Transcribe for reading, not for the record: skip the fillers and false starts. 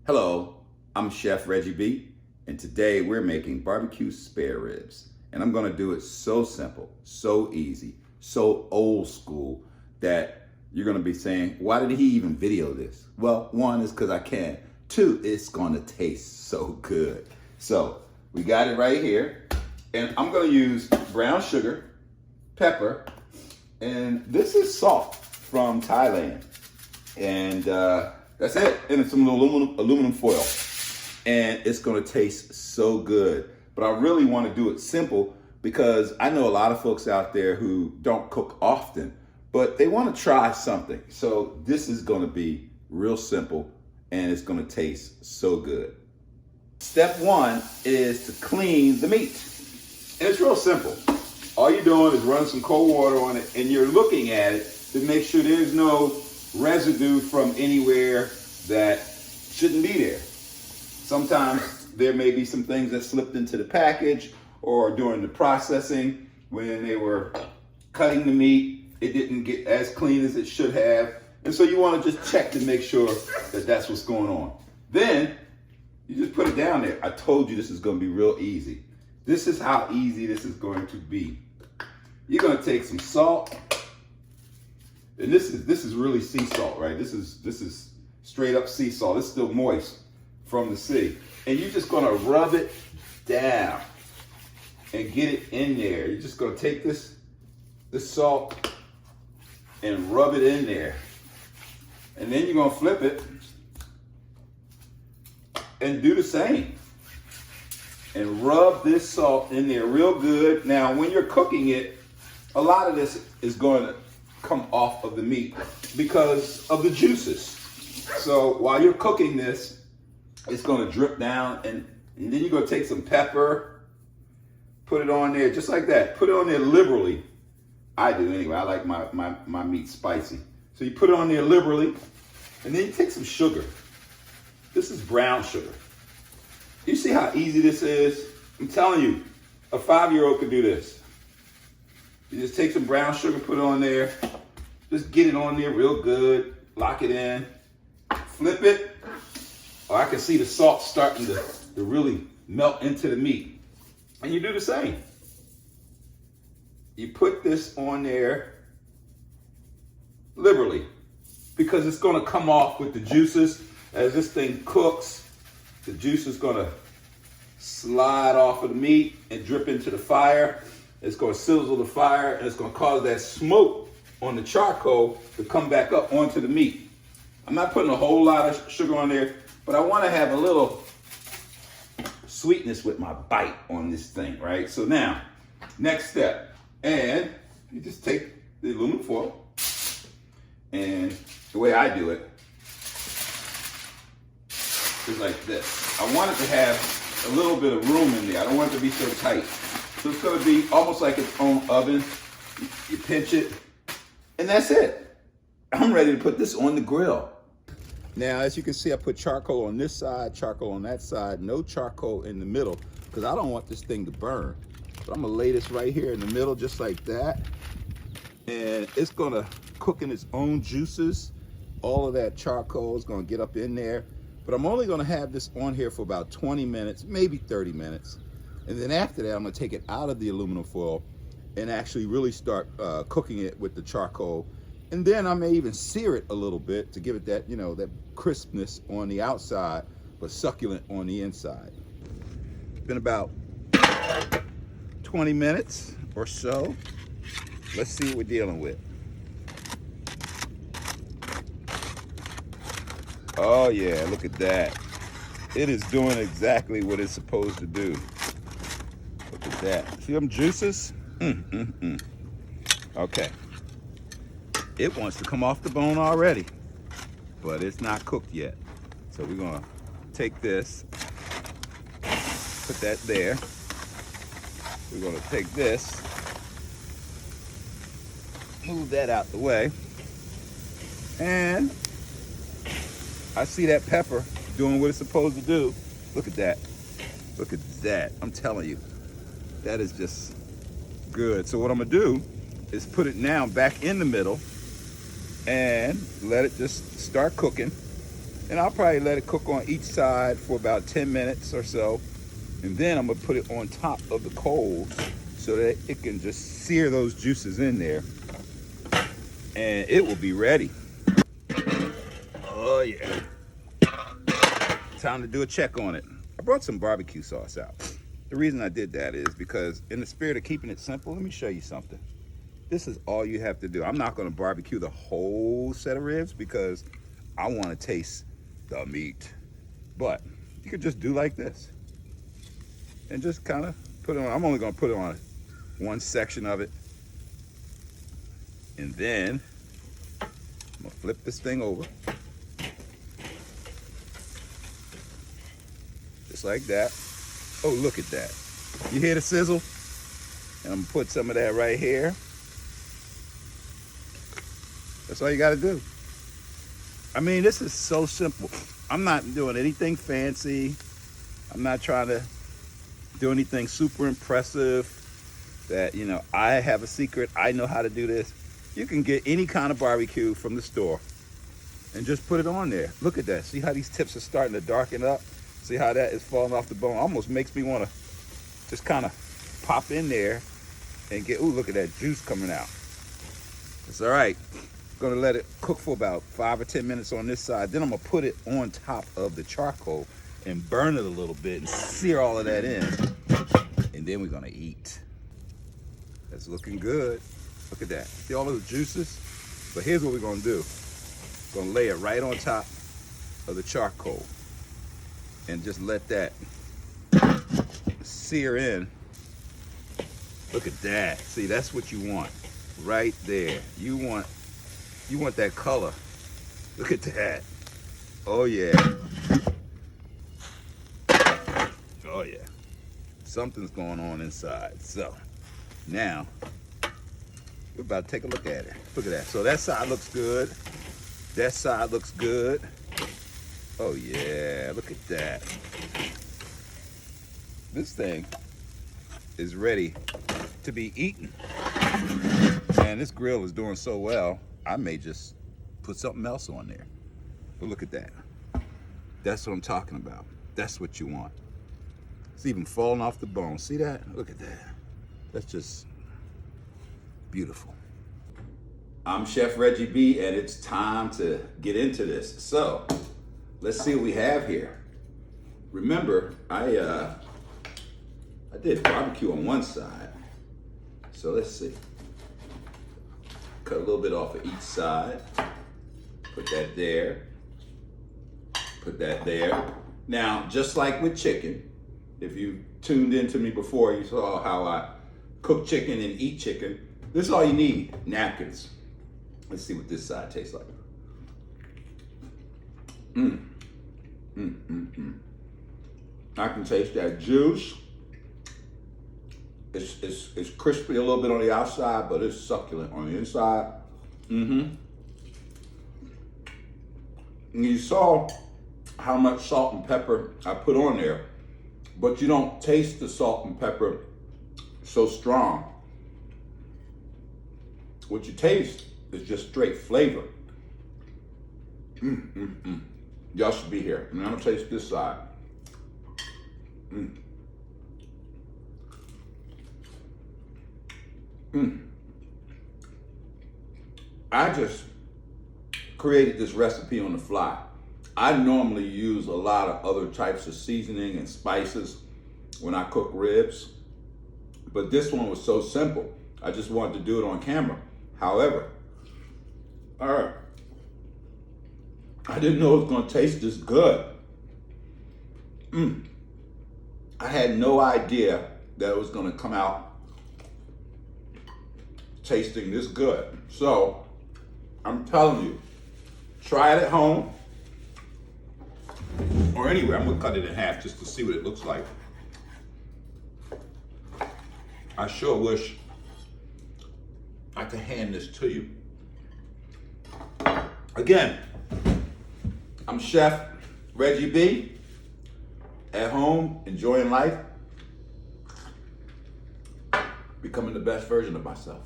Hello, I'm Chef Reggie B, and today we're making barbecue spare ribs. And I'm gonna do it so simple, so easy, so old school that you're gonna be saying, why did he even video this? Well, one is because I can. Two, it's gonna taste so good. So we got it right here, and I'm gonna use brown sugar, pepper, and this is salt from Thailand. And that's it. And it's some aluminum foil. And it's gonna taste so good. But I really wanna do it simple because I know a lot of folks out there who don't cook often, but they wanna try something. So this is gonna be real simple and it's gonna taste so good. Step one is to clean the meat. And it's real simple. All you're doing is run some cold water on it and you're looking at it to make sure there's no residue from anywhere that shouldn't be there. Sometimes there may be some things that slipped into the package or during the processing when they were cutting the meat, it didn't get as clean as it should have. And so you want to just check to make sure that that's what's going on. Then you just put it down there. I told you this is going to be real easy. This is how easy this is going to be. You're going to take some salt. And this is really sea salt, right? This is straight up sea salt. It's still moist from the sea. And you're just gonna rub it down and get it in there. You're just gonna take this salt and rub it in there. And then you're gonna flip it and do the same. And rub this salt in there real good. Now, when you're cooking it, a lot of this is going to come off of the meat because of the juices. So while you're cooking this, it's going to drip down, and then you're going to take some pepper, put it on there just like that. Put it on there liberally. I do anyway. I like my meat spicy. So you put it on there liberally, and then you take some sugar. This is brown sugar. You see how easy this is? I'm telling you, a 5-year-old could do this. You just take some brown sugar, put it on there, just get it on there real good, lock it in, flip it. Oh, I can see the salt starting to really melt into the meat. And you do the same. You put this on there liberally because it's gonna come off with the juices. As this thing cooks, the juice is gonna slide off of the meat and drip into the fire. It's gonna sizzle the fire and it's gonna cause that smoke on the charcoal to come back up onto the meat. I'm not putting a whole lot of sugar on there, but I wanna have a little sweetness with my bite on this thing, right? So now, next step, and you just take the aluminum foil, and the way I do it is like this. I want it to have a little bit of room in there. I don't want it to be so tight. So it's gonna be almost like its own oven. You pinch it, and that's it. I'm ready to put this on the grill. Now, as you can see, I put charcoal on this side, charcoal on that side, no charcoal in the middle, because I don't want this thing to burn. So I'm gonna lay this right here in the middle, just like that. And it's gonna cook in its own juices. All of that charcoal is gonna get up in there. But I'm only gonna have this on here for about 20 minutes, maybe 30 minutes. And then after that, I'm gonna take it out of the aluminum foil and actually really start cooking it with the charcoal. And then I may even sear it a little bit to give it that, that crispness on the outside, but succulent on the inside. It's been about 20 minutes or so. Let's see what we're dealing with. Oh yeah, look at that. It is doing exactly what it's supposed to do. Look at that. See them juices? Okay. It wants to come off the bone already, but it's not cooked yet. So we're gonna take this, put that there. We're gonna take this, move that out the way. And I see that pepper doing what it's supposed to do. Look at that. Look at that. I'm telling you, that is just good. So what I'm gonna do is put it now back in the middle and let it just start cooking. And I'll probably let it cook on each side for about 10 minutes or so. And then I'm gonna put it on top of the coals so that it can just sear those juices in there. And it will be ready. Oh yeah. Time to do a check on it. I brought some barbecue sauce out. The reason I did that is because in the spirit of keeping it simple, let me show you something. This is all you have to do. I'm not gonna barbecue the whole set of ribs because I wanna taste the meat. But you could just do like this and just kind of put it on. I'm only gonna put it on one section of it. And then I'm gonna flip this thing over. Just like that. Oh, look at that. You hear the sizzle? And I'm gonna put some of that right here. That's all you gotta do. I mean, this is so simple. I'm not doing anything fancy. I'm not trying to do anything super impressive that, you know, I have a secret. I know how to do this. You can get any kind of barbecue from the store and just put it on there. Look at that. See how these tips are starting to darken up? See how that is falling off the bone? Almost makes me want to just kind of pop in there and get, ooh, look at that juice coming out. It's all right. Gonna let it cook for about 5 or 10 minutes on this side. Then I'm gonna put it on top of the charcoal and burn it a little bit and sear all of that in. And then we're gonna eat. That's looking good. Look at that. See all those juices? But here's what we're gonna do. We're gonna lay it right on top of the charcoal and just let that sear in. Look at that. See, that's what you want right there. You want that color. Look at that. Oh yeah. Oh yeah. Something's going on inside. So now we're about to take a look at it. Look at that. So that side looks good. That side looks good. Oh yeah, look at that. This thing is ready to be eaten. And this grill is doing so well, I may just put something else on there. But look at that. That's what I'm talking about. That's what you want. It's even falling off the bone. See that? Look at that. That's just beautiful. I'm Chef Reggie B, and it's time to get into this. So, let's see what we have here. Remember, I did barbecue on one side. So let's see. Cut a little bit off of each side. Put that there. Put that there. Now, just like with chicken, if you tuned into me before, you saw how I cook chicken and eat chicken. This is all you need, napkins. Let's see what this side tastes like. I can taste that juice. It's crispy a little bit on the outside, but it's succulent on the inside. And you saw how much salt and pepper I put on there, but you don't taste the salt and pepper so strong. What you taste is just straight flavor. Y'all should be here. And I'm gonna taste this side. I just created this recipe on the fly. I normally use a lot of other types of seasoning and spices when I cook ribs, but this one was so simple. I just wanted to do it on camera. However, I didn't know it was gonna taste this good. I had no idea that it was gonna come out tasting this good. So, I'm telling you, try it at home or anywhere. I'm gonna cut it in half just to see what it looks like. I sure wish I could hand this to you. Again, I'm Chef Reggie B, at home, enjoying life, becoming the best version of myself.